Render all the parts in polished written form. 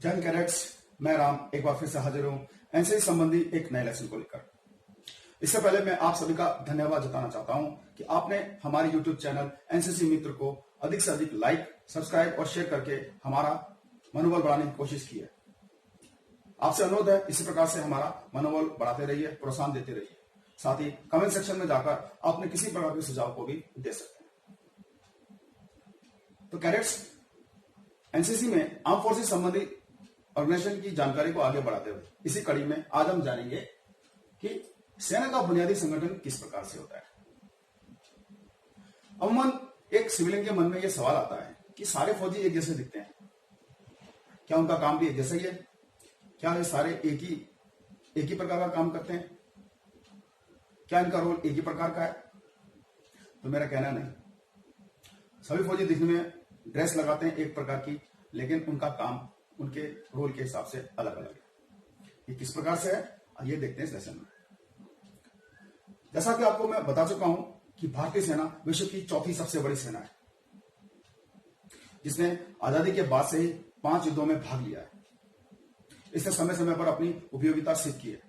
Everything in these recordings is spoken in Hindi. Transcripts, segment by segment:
जय हिंद कैडेट्स, मैं राम एक बार फिर से हाजिर हूं एनसीसी संबंधी एक नए लेसन को लेकर। इससे पहले मैं आप सभी का धन्यवाद जताना चाहता हूं कि आपने हमारे YouTube चैनल एनसीसी मित्र को अधिक से अधिक लाइक, सब्सक्राइब और शेयर करके हमारा मनोबल बढ़ाने की कोशिश की है। आपसे अनुरोध है, इसी प्रकार से हमारा मनोबल बढ़ाते रहिए, प्रोत्साहन देते रहिए। साथ ही कमेंट सेक्शन में जाकर अपने किसी प्रकार के सुझाव को भी दे सकते हैं। तो कैडेट्स, एनसीसी में आर्म फोर्सेस संबंधी ऑर्गेनाइजेशन की जानकारी को आगे बढ़ाते हुए इसी कड़ी में आज हम जानेंगे कि सेना का बुनियादी संगठन किस प्रकार से होता है। अमूमन एक सिविलियन के मन में यह सवाल आता है कि सारे फौजी एक जैसे दिखते हैं, क्या उनका काम भी एक जैसा ही है? क्या ये सारे एक ही प्रकार का काम करते हैं? क्या इनका रोल एक ही प्रकार का है? तो मेरा कहना नहीं। सभी फौजी दिखने में ड्रेस लगाते हैं एक प्रकार की, लेकिन उनका काम उनके रोल के हिसाब से अलग अलग है। ये किस प्रकार से है, ये देखते हैं इस लेसन में। जैसा कि आपको मैं बता चुका हूं कि भारतीय सेना विश्व की चौथी सबसे बड़ी सेना है, जिसने आजादी के बाद से ही 5 युद्धों में भाग लिया है। इसने समय समय पर अपनी उपयोगिता सिद्ध की है।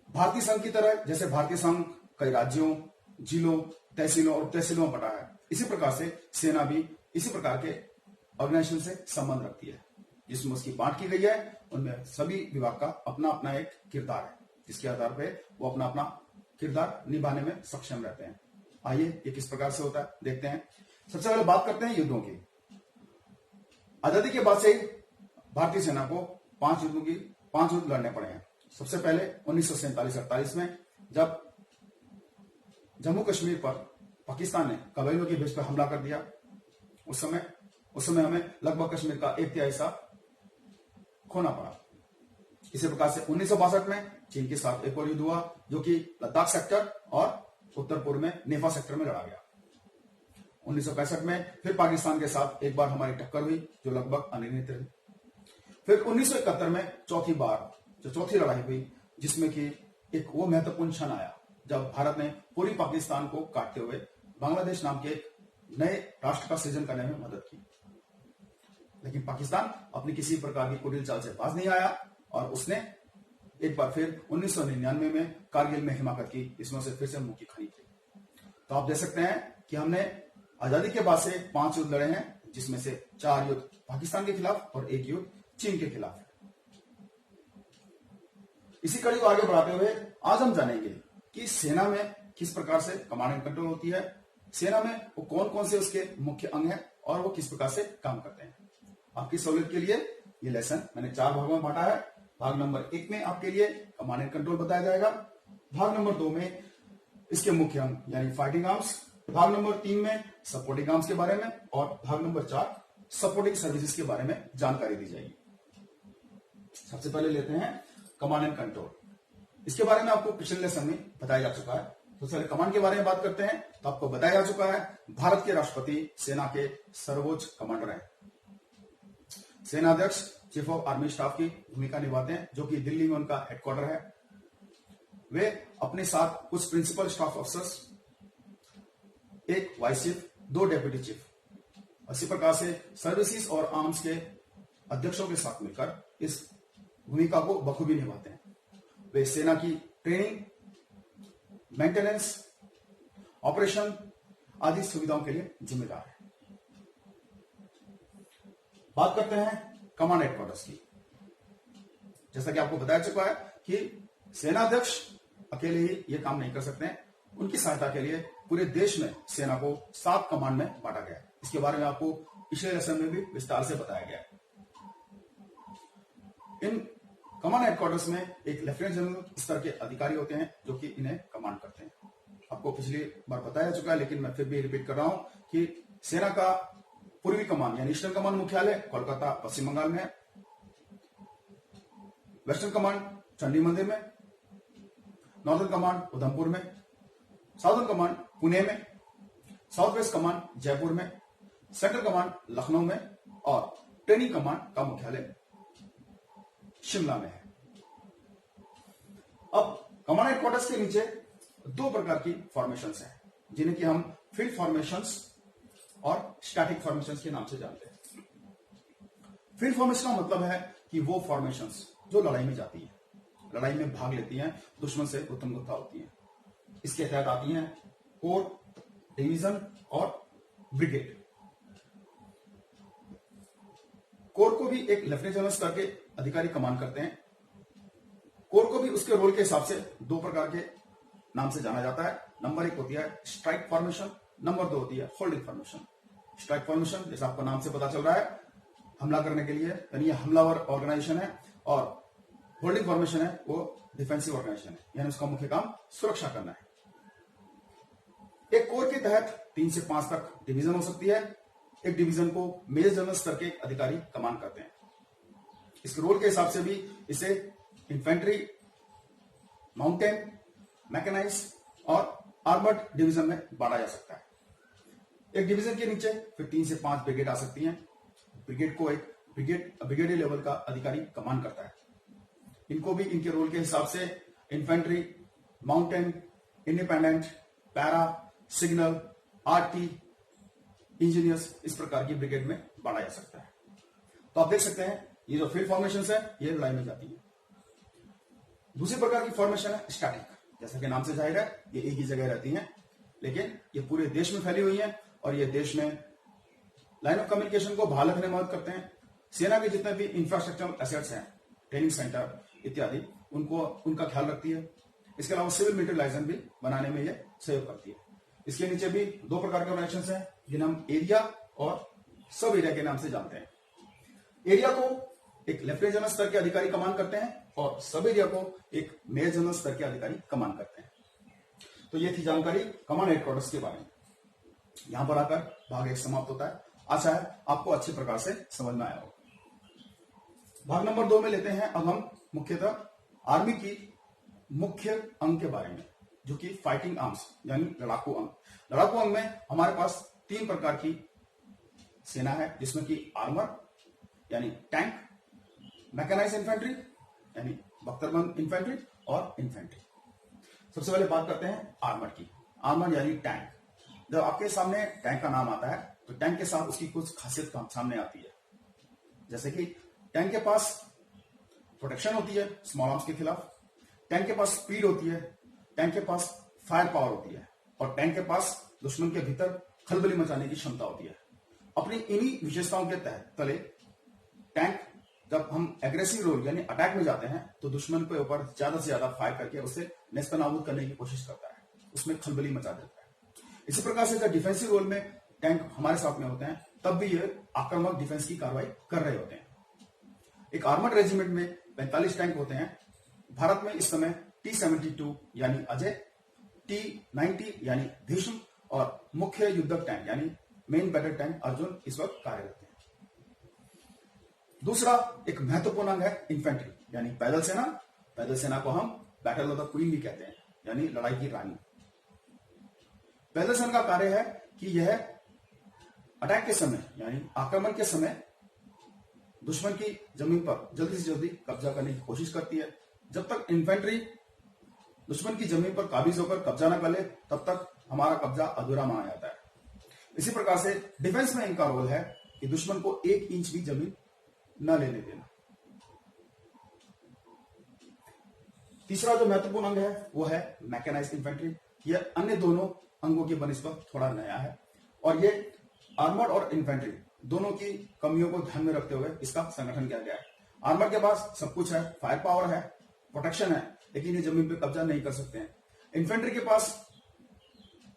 भारतीय संघ की तरह जैसे भारतीय संघ कई राज्यों, जिलों, तहसीलों और तहसीलों में बटा है, इसी प्रकार से सेना भी इसी प्रकार के ऑर्गेनाइजेशन से संबंध रखती है, जिसमें उसकी बांट की गई है। उनमें सभी विभाग का अपना अपना एक किरदार है, जिसके आधार पर वो अपना अपना किरदार निभाने में सक्षम रहते हैं। आइए ये किस प्रकार से होता है देखते हैं। सबसे पहले बात करते हैं युद्धों की। आजादी के बाद से ही भारतीय सेना को 5 युद्ध लड़ने पड़े हैं। सबसे पहले 1947-48 में जब जम्मू कश्मीर पर पाकिस्तान ने कबायलियों के बेस पर हमला कर दिया, उस समय हमें लगभग कश्मीर का 1/3 हिस्सा खोना पड़ा। इसी प्रकार से 1962 में चीन के साथ एक और युद्ध हुआ, जो कि लद्दाख सेक्टर और उत्तर पूर्व में नेफा सेक्टर में लड़ा गया। 1965 में फिर पाकिस्तान के साथ एक बार हमारी टक्कर हुई, जो लगभग अनिर्णित रही। फिर 1971 में चौथी लड़ाई हुई, जिसमें कि एक वो महत्वपूर्ण क्षण आया जब भारत ने पूरी पाकिस्तान को काटते हुए बांग्लादेश नाम के एक नए राष्ट्र का सृजन करने में मदद की। लेकिन पाकिस्तान अपनी किसी प्रकार की कुटिल चाल से बाज नहीं आया और उसने एक बार फिर 1999 में कारगिल में हिमाकत की, इसमें से फिर से मुंह की खानी थी। तो आप देख सकते हैं कि हमने आजादी के बाद से 5 युद्ध लड़े हैं, जिसमें से 4 युद्ध पाकिस्तान के खिलाफ और 1 युद्ध चीन के खिलाफ है। इसी कड़ी को आगे बढ़ाते हुए आज हम जानेंगे कि सेना में किस प्रकार से कमांड एंड कंट्रोल होती है, सेना में वो कौन कौन से उसके मुख्य अंग हैं और वो किस प्रकार से काम करते हैं। आपकी सहूलियत के लिए ये लेसन मैंने 4 भागों में बांटा है। भाग नंबर 1 में आपके लिए कमांड एंड कंट्रोल बताया जाएगा। भाग नंबर 2 में इसके मुख्य अंग यानी फाइटिंग आर्म्स, भाग नंबर 3 में सपोर्टिंग आर्म्स के बारे में और भाग नंबर 4 सपोर्टिंग सर्विसेज के बारे में जानकारी दी जाएगी। सबसे पहले लेते हैं कमांड एंड कंट्रोल। इसके बारे में आपको पिछले लेसन में बताया जा चुका है। तो पहले कमांड के बारे में बात करते हैं। तो आपको बताया जा चुका है, भारत के राष्ट्रपति सेना के सर्वोच्च कमांडर हैं। सेनाध्यक्ष चीफ ऑफ आर्मी स्टाफ की भूमिका निभाते हैं, जो कि दिल्ली में उनका हेडक्वार्टर है। वे अपने साथ कुछ प्रिंसिपल स्टाफ अफसर्स, एक वाइस चीफ, 2 डेप्यूटी चीफ, इसी प्रकार से सर्विसेज और आर्म्स के अध्यक्षों के साथ मिलकर इस भूमिका को बखूबी निभाते हैं। वे सेना की ट्रेनिंग, मेंटेनेंस, ऑपरेशन आदि सुविधाओं के लिए जिम्मेदार है। बात करते हैं कमांड हेडक्वार्टर्स की। जैसा कि आपको बताया चुका है कि सेनाध्यक्ष अकेले ही यह काम नहीं कर सकते हैं। उनकी सहायता के लिए पूरे देश में सेना को 7 कमांड में बांटा गया है। इसके बारे में आपको पिछले लेसन में भी विस्तार से बताया गया है। इन कमांड हेडक्वार्टर्स में एक लेफ्टिनेंट जनरल स्तर के अधिकारी होते हैं, जो कि इन्हें कमांड करते हैं। आपको पिछली बार बताया चुका है, लेकिन मैं फिर भी रिपीट कर रहा हूं कि सेना का पूर्वी कमान यानी ईस्टर्न कमांड मुख्यालय कोलकाता पश्चिम बंगाल में है, वेस्टर्न कमांड चंडी मंदिर में, नॉर्दर्न कमांड उधमपुर में, साउदर्न कमांड पुणे में, साउथ वेस्ट कमांड जयपुर में, सेंट्रल कमांड लखनऊ में और ट्रेनिंग कमांड का मुख्यालय शिमला में है। अब कमांड हेडक्वार्टर्स के नीचे 2 प्रकार की फॉर्मेशंस हैं, जिन्हें कि हम फील्ड फॉर्मेशंस और स्टैटिक फॉर्मेशंस के नाम से जानते हैं। फील्ड फॉर्मेशन का मतलब है कि वो फॉर्मेशंस जो लड़ाई में जाती है, लड़ाई में भाग लेती हैं, दुश्मन से गुत्थम-गुत्था होती हैं। इसके तहत आती हैं कोर, डिवीजन और ब्रिगेड। कोर को भी एक लेफ्टिनेंट जनरल स्तर के अधिकारी कमान करते हैं। कोर को भी उसके रोल के हिसाब से दो प्रकार के नाम से जाना जाता है। नंबर 1 होती है स्ट्राइक फॉर्मेशन, नंबर 2 होती है होल्डिंग फॉर्मेशन। स्ट्राइक फॉर्मेशन जैसे आपको नाम से पता चल रहा है, हमला करने के लिए, यानी ये हमलावर ऑर्गेनाइजेशन है, और होल्डिंग फॉर्मेशन है वो डिफेंसिव ऑर्गेनाइजेशन है, यानी उसका मुख्य काम सुरक्षा करना है। एक कोर के तहत 3 से 5 तक डिवीजन हो सकती है। एक डिवीजन को मेजर जनरल स्तर के अधिकारी कमान करते हैं। इसके रोल के हिसाब से भी इसे इन्फेंट्री, माउंटेन, मैकेनाइज और आर्मर्ड डिवीजन में बांटा जा सकता है। एक डिवीजन के नीचे फिर 3 से 5 ब्रिगेड आ सकती हैं। ब्रिगेड को एक ब्रिगेडियर लेवल का अधिकारी कमान करता है। इनको भी इनके रोल के हिसाब से infantry, mountain, independent, para, signal, RT, engineers, इस प्रकार की ब्रिगेड में बांटा जा सकता है। तो आप देख सकते हैं ये जो फील्ड फॉर्मेशन है ये लड़ाई में जाती है। दूसरी प्रकार की फॉर्मेशन है स्टैटिक। जैसा कि नाम से जाहिर है ये एक ही जगह रहती हैं, लेकिन ये पूरे देश में फैली हुई हैं और ये देश में लाइन ऑफ कम्युनिकेशन को बहाल रखने में मदद करते हैं। सेना के जितने भी इंफ्रास्ट्रक्चरल एसेट्स हैं, ट्रेनिंग सेंटर इत्यादि, उनका ख्याल रखती है। इसके अलावा सिविल मिलिट्री लाइसेंस भी बनाने में ये सहयोग करती है। इसके नीचे भी 2 प्रकार के ऑर्गेनाइजेशन हैं जिन्हें हम एरिया और सब एरिया के नाम से जानते हैं। एरिया को एक लेफ्टिनेंट जनरल स्तर के अधिकारी कमान करते हैं और सब एरिया को एक मेजर जनरल स्तर के अधिकारी कमान करते हैं। तो ये थी जानकारी कमांड हेडक्वार्टर्स के बारे में। यहां पर आकर भाग 1 समाप्त होता है। आशा है आपको अच्छी प्रकार से समझ में आया होगा। भाग नंबर 2 में लेते हैं अब हम मुख्यतः आर्मी की मुख्य अंग के बारे में, जो कि फाइटिंग आर्म्स यानी लड़ाकू अंग। लड़ाकू अंग में हमारे पास 3 प्रकार की सेना है, जिसमें कि आर्मर यानी टैंक, मैकेनाइज्ड इन्फेंट्री यानी बख्तरबंद इन्फेंट्री और इन्फेंट्री। सबसे पहले बात करते हैं आर्मर की। आर्मर यानी टैंक। जब आपके सामने टैंक का नाम आता है तो टैंक के साथ उसकी कुछ खासियत सामने आती है। जैसे कि टैंक के पास प्रोटेक्शन होती है स्मॉल आर्म्स के खिलाफ, टैंक के पास स्पीड होती है, टैंक के पास फायर पावर होती है, और टैंक के पास दुश्मन के भीतर खलबली मचाने की क्षमता होती है। अपनी इन्हीं विशेषताओं के तले टैंक, जब हम एग्रेसिव रोल यानी अटैक में जाते हैं तो दुश्मन के ऊपर ज्यादा से ज्यादा फायर करके उसे नेस्तनाबूद करने की कोशिश करता है, उसमें खलबली मचा देता है। इसी प्रकार से जब डिफेंसिव रोल में टैंक हमारे साथ में होते हैं तब भी ये आक्रामक डिफेंस की कार्रवाई कर रहे होते हैं। एक आर्मर्ड रेजिमेंट में 45 टैंक होते हैं। भारत में इस समय T-72 यानी अजय, T-90 यानी भीष्म और मुख्य युद्धक टैंक यानी मेन बैटल टैंक अर्जुन इस वक्त कार्यरत हैं। दूसरा एक महत्वपूर्ण अंग है इन्फेंट्री यानी पैदल सेना। पैदल सेना को हम बैटल ऑफ द क्वीन भी कहते हैं, यानी लड़ाई की रानी। पैदल सेना का कार्य है कि यह अटैक के समय यानी आक्रमण के समय दुश्मन की जमीन पर जल्दी से जल्दी कब्जा करने की कोशिश करती है। जब तक इन्फेंट्री दुश्मन की जमीन पर काबिज होकर कब्जा न कर ले तब तक हमारा कब्जा अधूरा माना जाता है। इसी प्रकार से डिफेंस में इनका रोल है कि दुश्मन को 1 इंच भी जमीन न लेने देना। तीसरा जो महत्वपूर्ण अंग है वो है मैकेनाइज्ड इन्फेंट्री। यह अन्य दोनों अंगों की बनिस्बत थोड़ा नया है और ये आर्मर्ड और इन्फेंट्री दोनों की कमियों को ध्यान में रखते हुए इसका संगठन किया गया है। आर्मर के पास सब कुछ है, फायर पावर है, प्रोटेक्शन है, लेकिन ये जमीन पे कब्जा नहीं कर सकते हैं। इन्फेंट्री के पास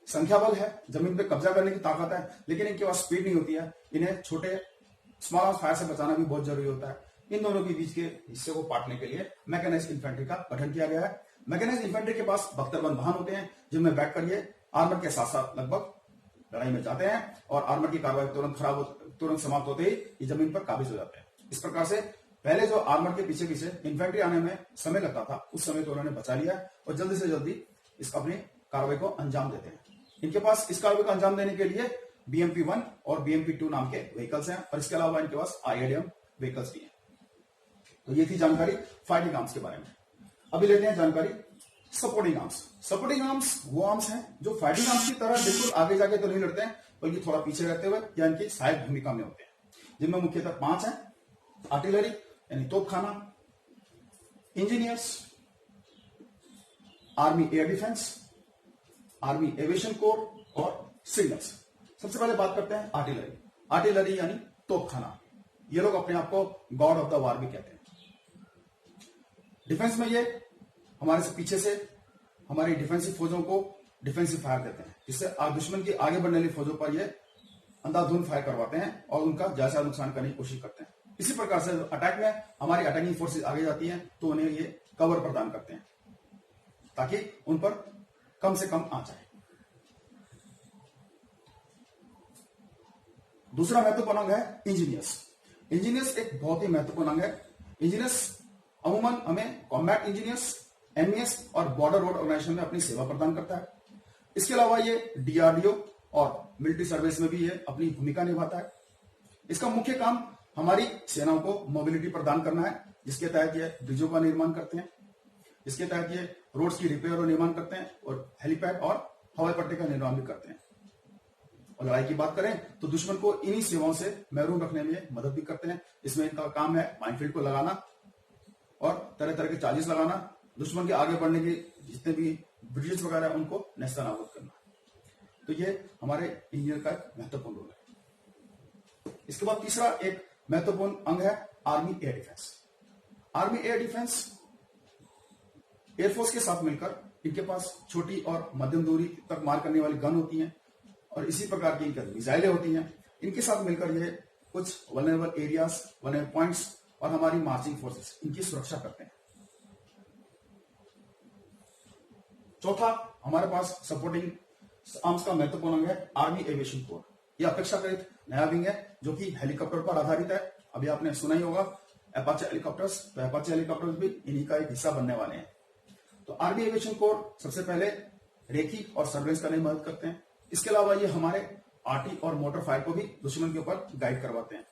संख्या बल है, जमीन पे कब्जा करने की ताकत है, लेकिन इनके पास स्पीड नहीं होती है। इन्हें छोटे स्मॉल आर्म्स फायर से बचाना भी बहुत जरूरी होता है। इन दोनों के बीच के हिस्से को पाटने के लिए मैकेनाइज्ड इन्फेंट्री का गठन किया गया है। मैकेनाइज्ड इन्फेंट्री के पास बख्तरबंद वाहन होते हैं जिनमें बैठकर ये आर्मर के साथ साथ लगभग लड़ाई में जाते हैं और आर्मर की कार्रवाई तुरंत समाप्त होते ही ये जमीन पर काबिज हो जाते हैं। इस प्रकार से पहले जो आर्मर के पीछे पीछे इन्फेंट्री आने में समय लगता था उस समय तो उन्होंने बचा लिया और जल्दी से जल्दी इस अपनी कार्रवाई को अंजाम देते हैं। इनके पास इस कार्रवाई को अंजाम देने के लिए BMP-1 और BMP-2 नाम के व्हीकल्स हैं और इसके अलावा इनके पास IADM व्हीकल्स भी हैं। तो ये थी जानकारी फाइटिंग आर्म्स के बारे में। अभी लेते हैं जानकारी सपोर्टिंग आर्म्स। सपोर्टिंग आर्म्स वो आर्म्स हैं जो फाइटिंग आर्म्स की तरह बिल्कुल आगे जाके तो नहीं लड़ते हैं, बल्कि थोड़ा पीछे रहते हुए या इनकी सहायक भूमिका में होते हैं, जिनमें मुख्यतः 5 हैं। आर्टिलरी यानी तोपखाना, engineers, army air defence, army aviation corps और सिग्नल्स। सबसे पहले बात करते हैं आर्टिलरी। आर्टिलरी यानी तोपखाना। ये लोग अपने आप को गॉड ऑफ द वार भी कहते हैं। डिफेंस में ये हमारे से पीछे से हमारी डिफेंसिव फौजों को डिफेंसिव फायर देते हैं, जिससे दुश्मन की आगे बढ़ने वाली फौजों पर ये अंधाधुंध फायर करवाते हैं और उनका ज्यादा नुकसान करने की कोशिश करते हैं। इसी प्रकार से अटैक में हमारी अटैकिंग फोर्सेज आगे जाती हैं तो उन्हें ये कवर प्रदान करते हैं ताकि उन पर कम से कम आ जाए। दूसरा महत्वपूर्ण अंग है इंजीनियर्स। इंजीनियर्स एक बहुत ही महत्वपूर्ण अंग है। इंजीनियर्स अमूमन हमें कॉम्बैट इंजीनियर्स, एमईएस और बॉर्डर रोड ऑर्गेनाइजेशन में अपनी सेवा प्रदान करता है। इसके अलावा ये डीआरडीओ और मिलिट्री सर्विस में भी ये अपनी भूमिका निभाता है। इसका मुख्य काम हमारी सेनाओं को मोबिलिटी प्रदान करना है, जिसके तहत ये ब्रिजों का निर्माण करते हैं, जिसके तहत ये रोड्स की रिपेयर और निर्माण करते हैं और हेलीपैड और हवाई पट्टी का निर्माण भी करते हैं। और लड़ाई की बात करें तो दुश्मन को इन्हीं सेवाओं से महरूम रखने में मदद भी करते हैं। इसमें इनका काम है माइनफील्ड को लगाना और तरह तरह के चार्जेस लगाना, दुश्मन के आगे बढ़ने के जितने भी ब्रिजेस वगैरह उनको नेस्तनाबूद करना। तो ये हमारे इंजीनियर का एक महत्वपूर्ण रोल है। इसके बाद तीसरा एक महत्वपूर्ण अंग है army air defence. Army air defence air force के साथ मिलकर इनके पास छोटी और मध्यम दूरी तक मार करने वाली गन होती हैं और इसी प्रकार की इनकी मिसाइलें होती हैं। इनके साथ मिलकर ये कुछ वल्नरेबल एरियाज, वल्नरेबल पॉइंट्स और हमारी मार्चिंग फोर्सेस इनकी सुरक्षा करते हैं। चौथा हमारे पास सपोर्टिंग आर्म्स का महत्वपूर्ण अंग है आर्मी एविएशन कोर। यह अपेक्षाकृत नया विंग है जो कि हेलीकॉप्टर पर आधारित है। अभी आपने सुना ही होगा अपाचे हेलीकॉप्टर्स, तो अपाचे हेलीकॉप्टर्स भी इन्हीं का एक हिस्सा बनने वाले हैं। तो आर्मी एविएशन कोर सबसे पहले रेकी और सर्वेलेंस करने में मदद करते हैं। इसके अलावा ये हमारे आर्टी और मोटर फायर को भी दुश्मन के ऊपर गाइड करवाते हैं।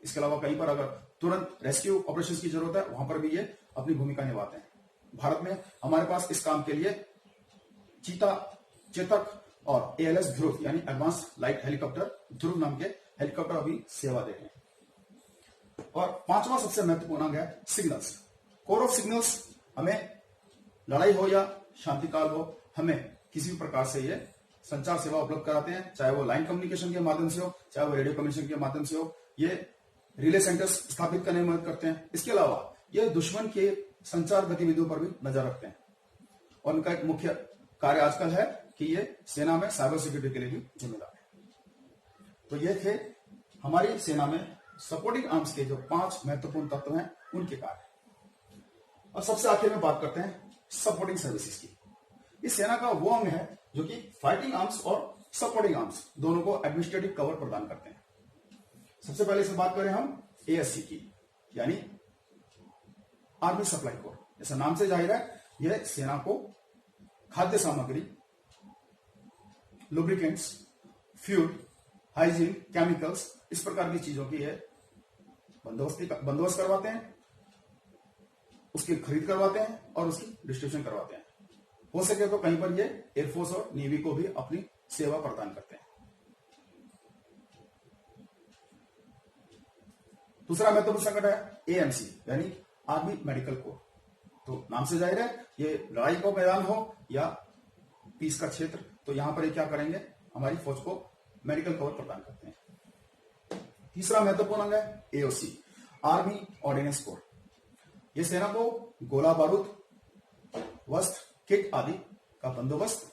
इसके अलावा कहीं पर अगर तुरंत रेस्क्यू ऑपरेशंस की जरूरत है वहां पर भी ये अपनी भूमिका निभाते हैं। भारत में हमारे पास इस काम के लिए चीता, चेतक और एएलएस ध्रुव यानी एडवांस लाइट हेलीकॉप्टर ध्रुव नाम के हेलीकॉप्टर अभी सेवा दे रहे हैं। और पांचवा सबसे महत्वपूर्ण अंग है सिग्नल्स। कोर ऑफ सिग्नल्स हमें लड़ाई हो या शांतिकाल हो, हमें किसी भी प्रकार से ये संचार सेवा उपलब्ध कराते हैं, चाहे वो लाइन कम्युनिकेशन के माध्यम से हो, चाहे वो रेडियो कम्युनिकेशन के माध्यम से हो। ये रिले सेंटर्स स्थापित करने में मदद करते हैं। इसके अलावा ये दुश्मन के संचार गतिविधियों पर भी नजर रखते हैं और उनका एक मुख्य कार्य आजकल है कि ये सेना में साइबर सिक्योरिटी के लिए भी जिम्मेदार है। तो ये थे हमारी सेना में सपोर्टिंग आर्म्स के जो 5 महत्वपूर्ण तत्व हैं उनके कार्य। और सबसे आखिर में बात करते हैं सपोर्टिंग सर्विसेज की। इस सेना का वो अंग है जो कि फाइटिंग आर्म्स और सपोर्टिंग आर्म्स दोनों को एडमिनिस्ट्रेटिव कवर प्रदान करते हैं। सबसे पहले से बात करें हम एएससी की, यानी आर्मी सप्लाई कोर। जैसा नाम से जाहिर है, यह सेना को खाद्य सामग्री, लुब्रिकेंट्स, फ्यूल, हाइजीन, केमिकल्स, इस प्रकार की चीजों की यह बंदोबस्त करवाते हैं, उसकी खरीद करवाते हैं और उसकी डिस्ट्रीब्यूशन करवाते हैं। हो सके तो कहीं पर ये एयरफोर्स और नेवी को भी अपनी सेवा प्रदान करते हैं। दूसरा महत्वपूर्ण संगठन है एएमसी यानी आर्मी मेडिकल कोर। तो नाम से जाहिर है, ये लड़ाई का मैदान हो या पीस का क्षेत्र, तो यहां पर ये क्या करेंगे, हमारी फौज को मेडिकल कवर प्रदान करते हैं। तीसरा महत्वपूर्ण अंग है एओसी आर्मी ऑर्डिनेंस कोर। यह सेना को गोला बारूद, वस्त्र, किट आदि का बंदोबस्त,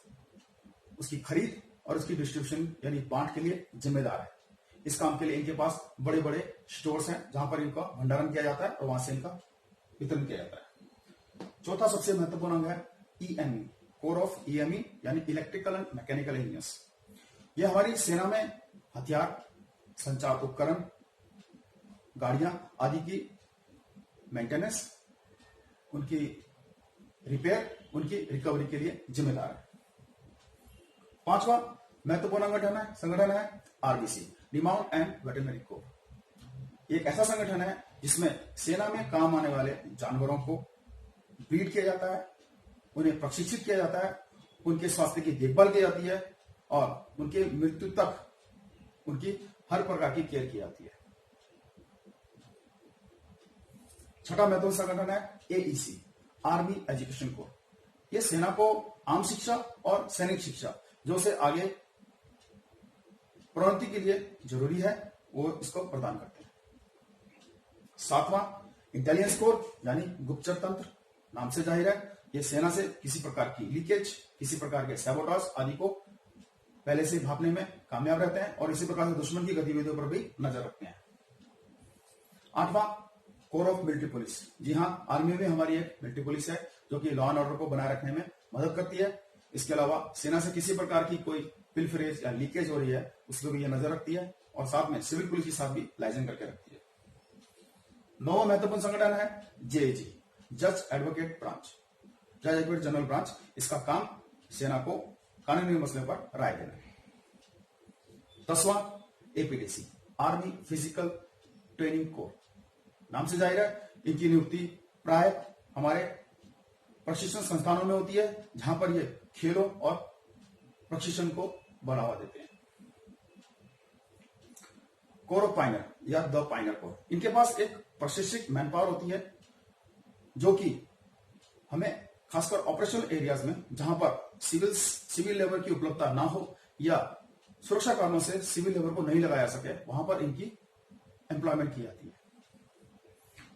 उसकी खरीद और उसकी डिस्ट्रीब्यूशन यानी बांट के लिए जिम्मेदार है। इस काम के लिए इनके पास बड़े बड़े स्टोर्स हैं जहां पर इनका भंडारण किया जाता है और वहां से इनका वितरण किया जाता है। चौथा सबसे महत्वपूर्ण अंग है ईएमई कोर ऑफ ईएमई यानी इलेक्ट्रिकल एंड मैकेनिकल इंजीनियर्स। यह हमारी सेना में हथियार, संचार उपकरण, गाड़ियां आदि की मेंटेनेंस, उनकी रिपेयर, उनकी रिकवरी के लिए जिम्मेदार है। पांचवा महत्वपूर्ण संगठन है RBC remount and veterinary core. एक ऐसा संगठन है जिसमें सेना में काम आने वाले जानवरों को ब्रीड किया जाता है, उन्हें प्रशिक्षित किया जाता है, उनके स्वास्थ्य की देखभाल की जाती है और उनके मृत्यु तक उनकी हर प्रकार की केयर की जाती है। छठा महत्वपूर्ण संगठन है AEC, आर्मी एजुकेशन कोर। ये सेना को आम शिक्षा और सैनिक शिक्षा जो से आगे प्रोन्नति के लिए जरूरी है वो इसको प्रदान करते हैं। सातवां इंटेलिजेंस कोर यानी गुप्तचर तंत्र, नाम से जाहिर है ये सेना से किसी प्रकार की लीकेज, किसी प्रकार के सैबोटाज आदि को पहले से भापने में कामयाब रहते हैं और इसी प्रकार से दुश्मन की गतिविधियों पर भी नजर रखते हैं। आठवां कोर ऑफ मिलिट्री पुलिस। जी हाँ, आर्मी में हमारी एक मिलिट्री पुलिस है जो कि लॉ एंड ऑर्डर को बनाए रखने में मदद करती है। इसके अलावा सेना से किसी प्रकार की कोई पिलफरेज या लीकेज हो रही है उस पर भी ये नजर रखती है और साथ में सिविल पुलिस के साथ भी लाइजन करके रखती है। नौवां महत्वपूर्ण संगठन है JAG, जज एडवोकेट ब्रांच, जज एडवोकेट जनरल ब्रांच। इसका काम सेना को कानूनी मसले पर राय देना है। 10वां APDC, army physical training core, नाम से जाहिर है इनकी नियुक्ति प्राय हमारे प्रशिक्षण संस्थानों में होती है जहां पर ये खेलों और प्रशिक्षण को बढ़ावा देते हैं। कोर ऑफ पायनर या द पायनर कोर, इनके पास एक प्रशिक्षित मैन पावर होती है जो कि हमें खासकर ऑपरेशनल एरियाज में जहां पर सिविल लेबर की उपलब्धता ना हो या सुरक्षा कारणों से सिविल लेबर को नहीं लगाया सके वहां पर इनकी एम्प्लॉयमेंट की जाती है।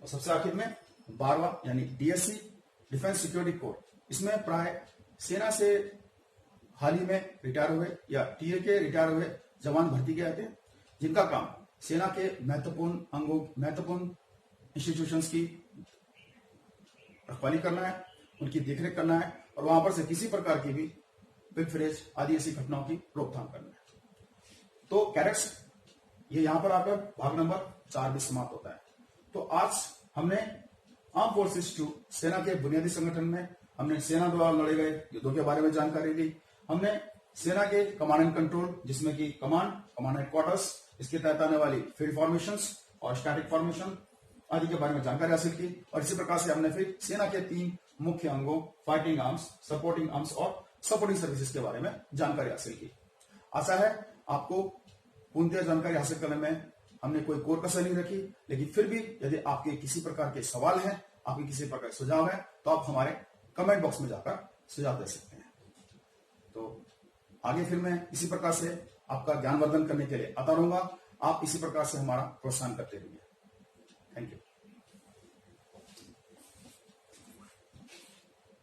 और सबसे आखिर में 12वां यानी DSC, डिफेंस सिक्योरिटी कोर। इसमें प्राय सेना से हाल ही में रिटायर हुए या TA के रिटायर हुए जवान भर्ती किए जाते हैं जिनका काम सेना के महत्वपूर्ण अंगों, महत्वपूर्ण इंस्टीट्यूशंस की रखवाली करना है, उनकी देखरेख करना है और वहां पर से किसी प्रकार की भी पिलफरेज आदि ऐसी घटनाओं की रोकथाम करना है। तो कैडेट्स ये यहां पर आकर भाग नंबर 4 भी समाप्त होता है। तो आज हमने आर्म फोर्सेस 2 सेना के बुनियादी संगठन में हमने सेना द्वारा लड़े गए युद्धों के बारे में जानकारी दी। हमने सेना के कमांड एंड कंट्रोल जिसमें कि कमांड हेडक्वार्टर्स, इसके तहत आने वाली फील्ड फॉर्मेशंस और स्टैटिक फॉर्मेशन आदि के बारे में जानकारी हासिल की और इसी प्रकार से हमने फिर सेना के 3 मुख्य अंगों फाइटिंग आर्म्स, सपोर्टिंग आर्म्स और सपोर्टिंग सर्विसेज के बारे में जानकारी हासिल की। आशा है आपको पूर्णतः जानकारी हासिल करने में हमने कोई कोर कसर नहीं रखी, लेकिन फिर भी यदि आपके किसी प्रकार के सवाल हैं, आपके किसी प्रकार के सुझाव हैं तो आप हमारे कमेंट बॉक्स में जाकर सुझाव दे सकते हैं। तो आगे फिर मैं इसी प्रकार से आपका ज्ञानवर्धन करने के लिए आता रहूंगा। आप इसी प्रकार से हमारा प्रोत्साहन करते रहिए।